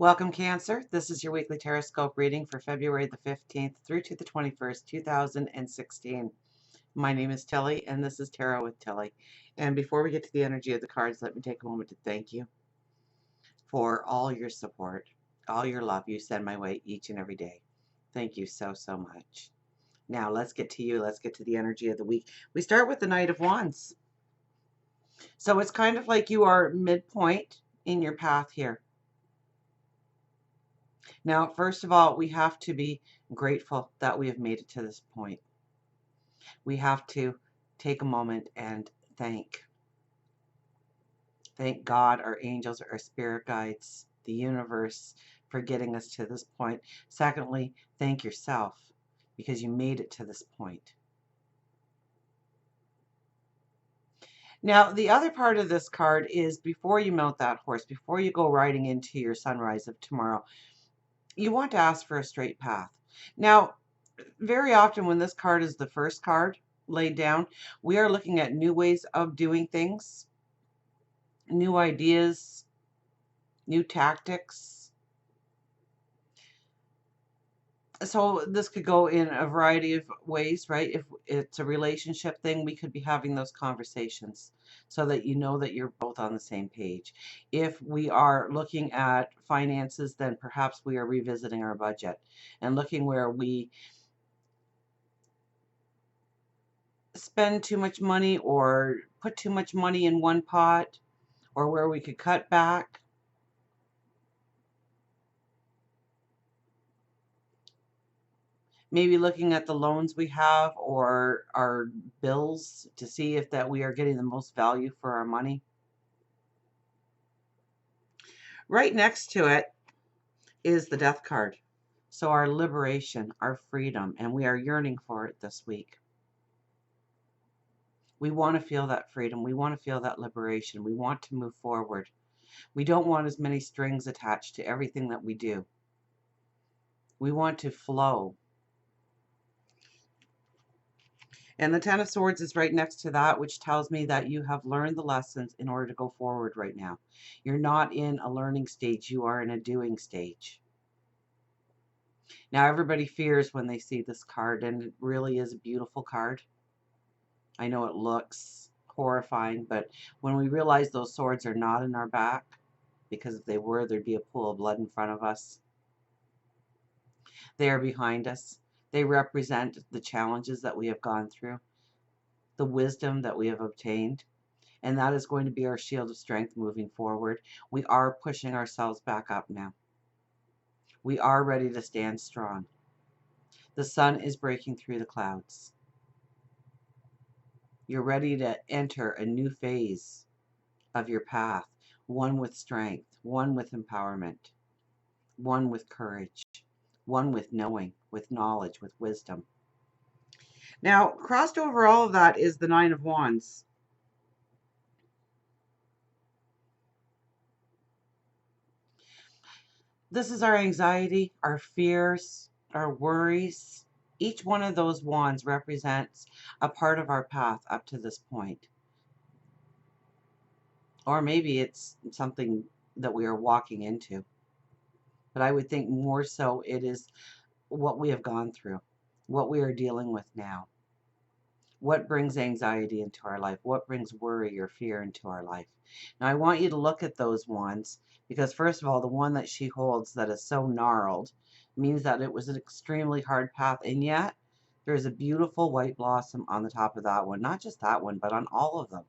Welcome, Cancer. This is your weekly Teroscope reading for February the 15th through to the 21st, 2016. My name is Tilly, and this is Tarot with Tilly. And before we get to the energy of the cards, let me take a moment to thank you for all your support, all your love you send my way each and every day. Thank you so, so much. Now, let's get to you. Let's get to the energy of the week. We start with the Knight of Wands. So it's kind of like you are midpoint in your path here. Now, first of all, we have to be grateful that we have made it to this point. We have to take a moment and thank God, our angels, our spirit guides, the universe for getting us to this point. Secondly, thank yourself because you made it to this point. Now, the other part of this card is before you mount that horse, before you go riding into your sunrise of tomorrow, you want to ask for a straight path. Now, very often when this card is the first card laid down, we are looking at new ways of doing things, new ideas, new tactics. So this could go in a variety of ways, right? If it's a relationship thing, we could be having those conversations so that you know that you're both on the same page. If we are looking at finances, then perhaps we are revisiting our budget and looking where we spend too much money or put too much money in one pot, or where we could cut back. Maybe looking at the loans we have or our bills to see if that we are getting the most value for our money. Right next to it is the Death card. So our liberation, our freedom, and we are yearning for it this week. We want to feel that freedom. We want to feel that liberation. We want to move forward. We don't want as many strings attached to everything that we do. We want to flow. And the Ten of Swords is right next to that, which tells me that you have learned the lessons in order to go forward right now. You're not in a learning stage. You are in a doing stage. Now, everybody fears when they see this card, and it really is a beautiful card. I know it looks horrifying, but when we realize those swords are not in our back, because if they were, there'd be a pool of blood in front of us. They are behind us. They represent the challenges that we have gone through, the wisdom that we have obtained, and that is going to be our shield of strength moving forward. We are pushing ourselves back up now. We are ready to stand strong. The sun is breaking through the clouds. You're ready to enter a new phase of your path, one with strength, one with empowerment, one with courage, one with knowing, with knowledge, with wisdom. Now, crossed over all of that is the Nine of Wands. This is our anxiety, our fears, our worries. Each one of those wands represents a part of our path up to this point. Or maybe it's something that we are walking into. But I would think more so it is what we have gone through, what we are dealing with now. What brings anxiety into our life? What brings worry or fear into our life? Now, I want you to look at those wands because, first of all, the one that she holds that is so gnarled means that it was an extremely hard path, and yet there is a beautiful white blossom on the top of that one. Not just that one, but on all of them.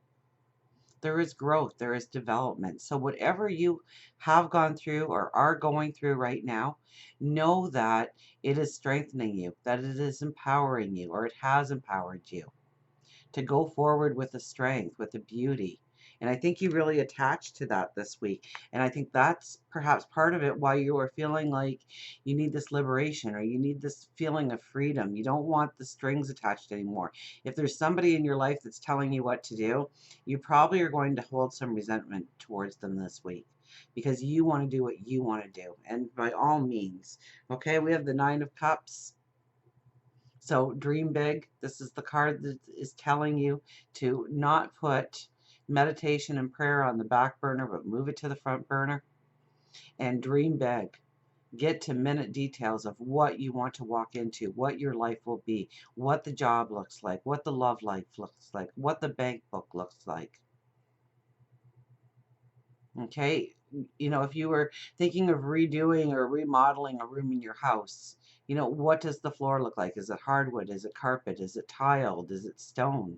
There is growth, there is development. So whatever you have gone through or are going through right now, know that it is strengthening you, that it is empowering you, or it has empowered you to go forward with the strength, with the beauty. And I think you really attached to that this week. And I think that's perhaps part of it why you are feeling like you need this liberation or you need this feeling of freedom. You don't want the strings attached anymore. If there's somebody in your life that's telling you what to do, you probably are going to hold some resentment towards them this week because you want to do what you want to do. And by all means, okay, we have the Nine of Cups. So dream big. This is the card that is telling you to not put meditation and prayer on the back burner, but move it to the front burner. and dream big. Get to minute details of what you want to walk into, what your life will be, what the job looks like, what the love life looks like, what the bank book looks like. Okay? You know, if you were thinking of redoing or remodeling a room in your house, you know, what does the floor look like? Is it hardwood? Is it carpet? Is it tiled? Is it stone?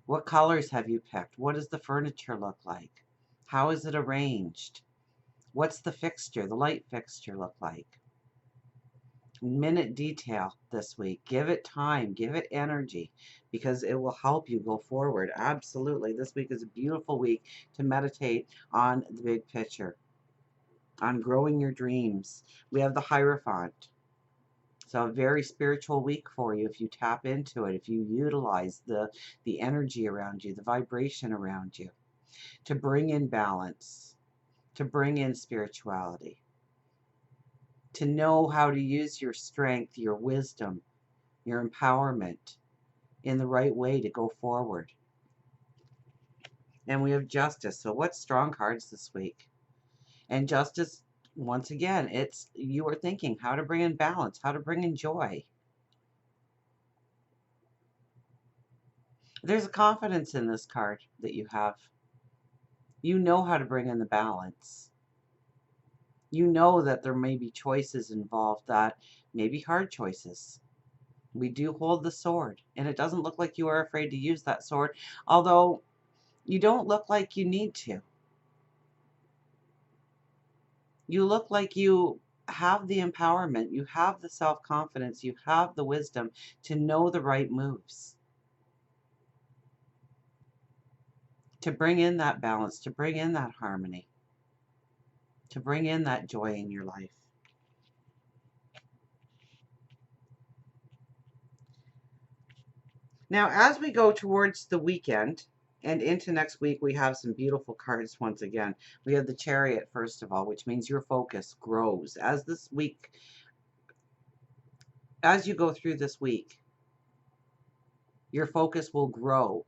What colors have you picked? What does the furniture look like? How is it arranged? What's the fixture, the light fixture look like? Minute detail this week. Give it time, give it energy, because it will help you go forward. Absolutely. This week is a beautiful week to meditate on the big picture, on growing your dreams. We have the Hierophant. So a very spiritual week for you if you tap into it, if you utilize the energy around you, the vibration around you, to bring in balance, to bring in spirituality, to know how to use your strength, your wisdom, your empowerment in the right way to go forward. And we have Justice. So what's strong cards this week? And Justice, once again, it's you are thinking how to bring in balance, how to bring in joy. There's a confidence in this card that you have. You know how to bring in the balance. You know that there may be choices involved that may be hard choices. We do hold the sword, and it doesn't look like you are afraid to use that sword, although you don't look like you need to. You look like you have the empowerment, you have the self-confidence, you have the wisdom to know the right moves, to bring in that balance, to bring in that harmony, to bring in that joy in your life. Now, as we go towards the weekend and into next week, we have some beautiful cards once again. We have the Chariot, first of all, which means your focus grows. As this week, as you go through this week, your focus will grow.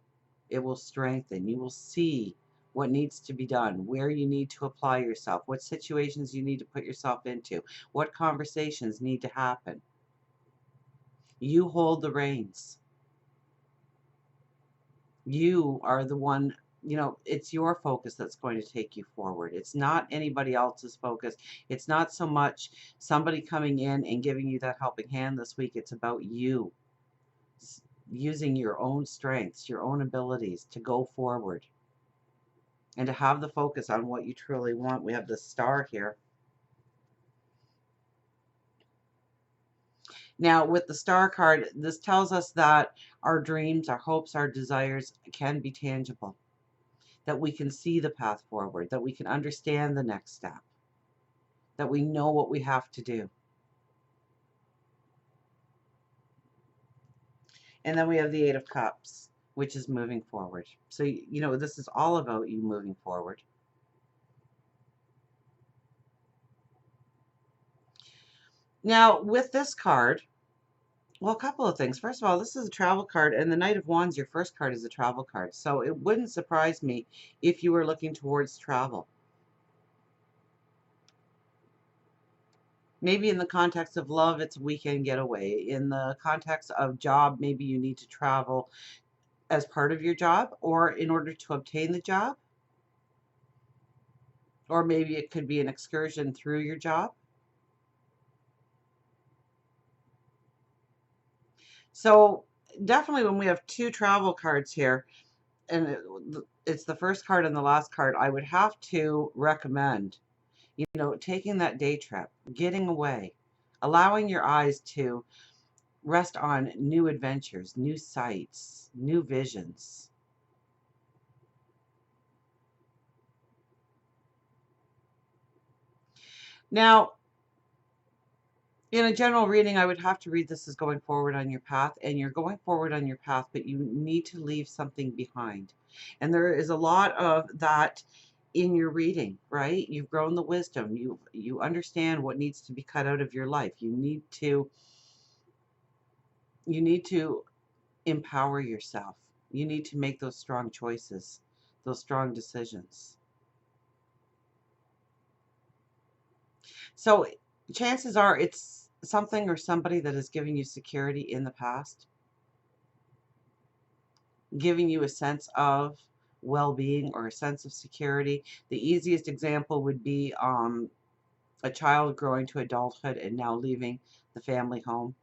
It will strengthen. You will see what needs to be done, where you need to apply yourself, what situations you need to put yourself into, what conversations need to happen. You hold the reins. You are the one, you know, it's your focus that's going to take you forward. It's not anybody else's focus. It's not so much somebody coming in and giving you that helping hand this week. It's about you using your own strengths, your own abilities to go forward and to have the focus on what you truly want. We have the Star here. Now, with the Star card, this tells us that our dreams, our hopes, our desires can be tangible, that we can see the path forward, that we can understand the next step, that we know what we have to do. And then we have the Eight of Cups, which is moving forward. So, you know, this is all about you moving forward. Now, with this card, well, a couple of things. First of all, this is a travel card, and the Knight of Wands, your first card, is a travel card. So it wouldn't surprise me if you were looking towards travel. Maybe in the context of love, it's a weekend getaway. In the context of job, maybe you need to travel as part of your job or in order to obtain the job. Or maybe it could be an excursion through your job. So definitely when we have two travel cards here, and it's the first card and the last card, I would have to recommend, you know, taking that day trip, getting away, allowing your eyes to rest on new adventures, new sights, new visions. Now, in a general reading, I would have to read this as going forward on your path, and you're going forward on your path, but you need to leave something behind. And there is a lot of that in your reading, right? You've grown the wisdom. You understand what needs to be cut out of your life. You need to empower yourself. You need to make those strong choices, those strong decisions. So chances are it's something or somebody that has given you security in the past, giving you a sense of well-being or a sense of security. The easiest example would be a child growing to adulthood and now leaving the family home.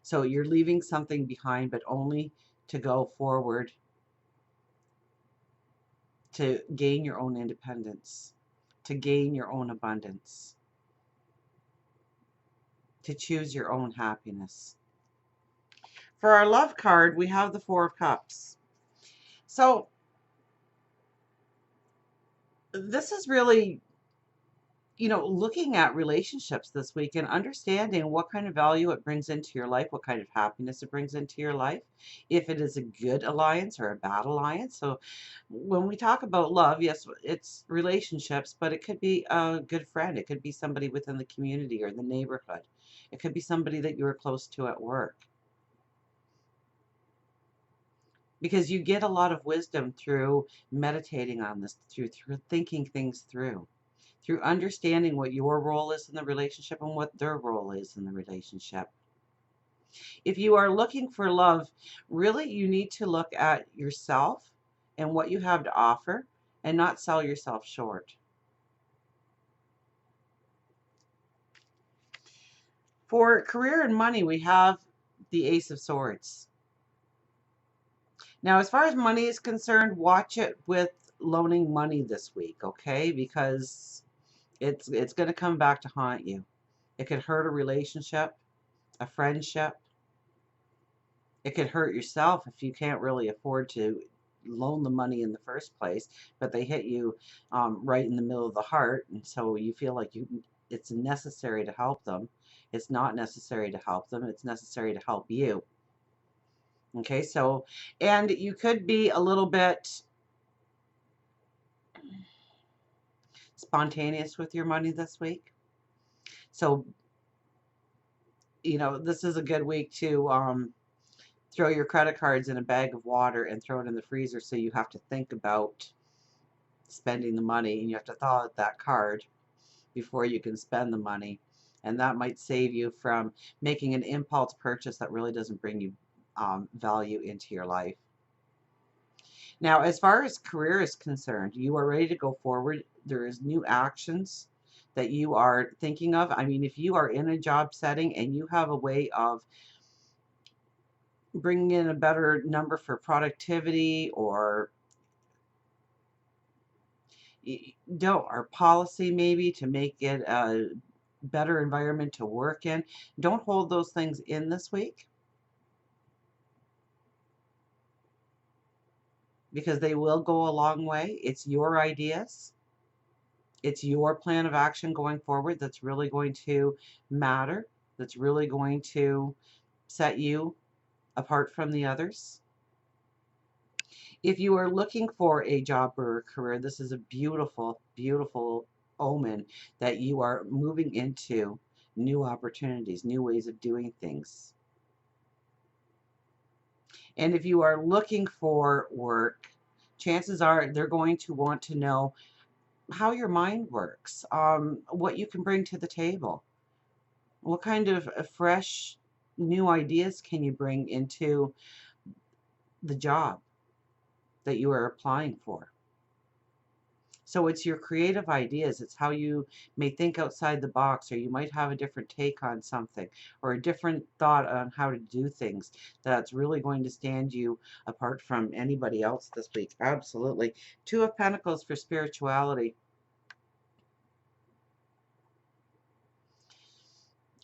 So you're leaving something behind, but only to go forward to gain your own independence, to gain your own abundance, to choose your own happiness. For our love card, we have the Four of Cups. So this is really, looking at relationships this week and understanding what kind of value it brings into your life, what kind of happiness it brings into your life, if it is a good alliance or a bad alliance. So when we talk about love, yes, it's relationships, but it could be a good friend. It could be somebody within the community or the neighborhood. It could be somebody that you are close to at work. Because you get a lot of wisdom through meditating on this, through thinking things through understanding what your role is in the relationship and what their role is in the relationship. If you are looking for love, really you need to look at yourself and what you have to offer and not sell yourself short. For career and money, we have the Ace of Swords. Now, as far as money is concerned, watch it with loaning money this week, okay? Because it's going to come back to haunt you. It could hurt a relationship, a friendship. It could hurt yourself if you can't really afford to loan the money in the first place, but they hit you right in the middle of the heart, and so you feel like it's necessary to help them. It's not necessary to help them. It's necessary to help you. Okay, so, and you could be a little bit spontaneous with your money this week. So, this is a good week to throw your credit cards in a bag of water and throw it in the freezer, so you have to think about spending the money and you have to thaw out that card before you can spend the money. And that might save you from making an impulse purchase that really doesn't bring you value into your life. Now, as far as career is concerned, you are ready to go forward. There is new actions that you are thinking of. I mean, if you are in a job setting and you have a way of bringing in a better number for productivity or don't or policy maybe to make it a better environment to work in, don't hold those things in this week because they will go a long way. It's your ideas. It's your plan of action going forward that's really going to matter, that's really going to set you apart from the others. If you are looking for a job or a career, this is a beautiful, beautiful omen that you are moving into new opportunities, new ways of doing things. And if you are looking for work, chances are they're going to want to know how your mind works, what you can bring to the table, what kind of fresh new ideas can you bring into the job that you are applying for. So it's your creative ideas. It's how you may think outside the box, or you might have a different take on something, or a different thought on how to do things that's really going to stand you apart from anybody else this week. Absolutely. Two of Pentacles for spirituality.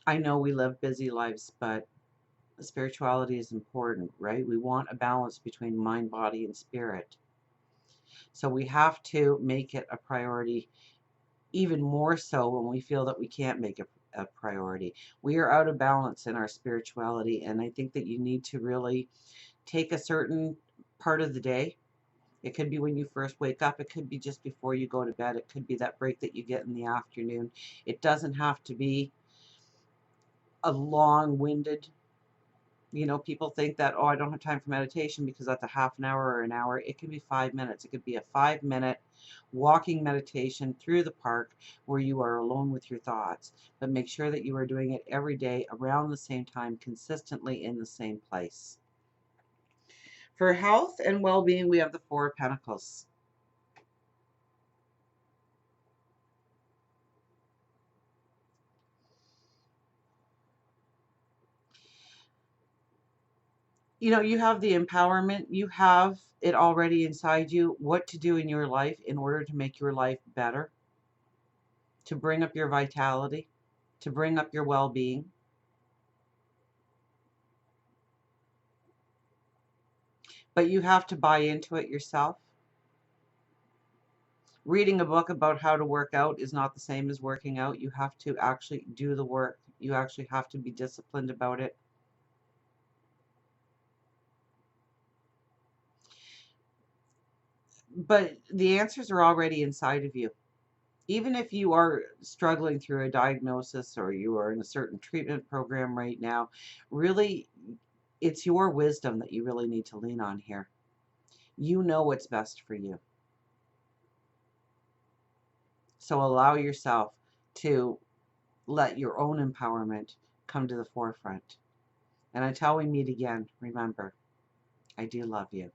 I know we live busy lives, but spirituality is important, right? We want a balance between mind, body, and spirit. So we have to make it a priority, even more so when we feel that we can't make it a priority. We are out of balance in our spirituality, and I think that you need to really take a certain part of the day. It could be when you first wake up. It could be just before you go to bed. It could be that break that you get in the afternoon. It doesn't have to be a long-winded, People think that, oh, I don't have time for meditation because that's a half an hour or an hour. It can be 5 minutes. It could be a 5-minute walking meditation through the park where you are alone with your thoughts. But make sure that you are doing it every day around the same time, consistently in the same place. For health and well-being, we have the Four of Pentacles. You have the empowerment. You have it already inside you what to do in your life in order to make your life better, to bring up your vitality, to bring up your well-being. But you have to buy into it yourself. Reading a book about how to work out is not the same as working out. You have to actually do the work. You actually have to be disciplined about it. But the answers are already inside of you. Even if you are struggling through a diagnosis or you are in a certain treatment program right now, really, it's your wisdom that you really need to lean on here. You know what's best for you. So allow yourself to let your own empowerment come to the forefront. And until we meet again, remember, I do love you.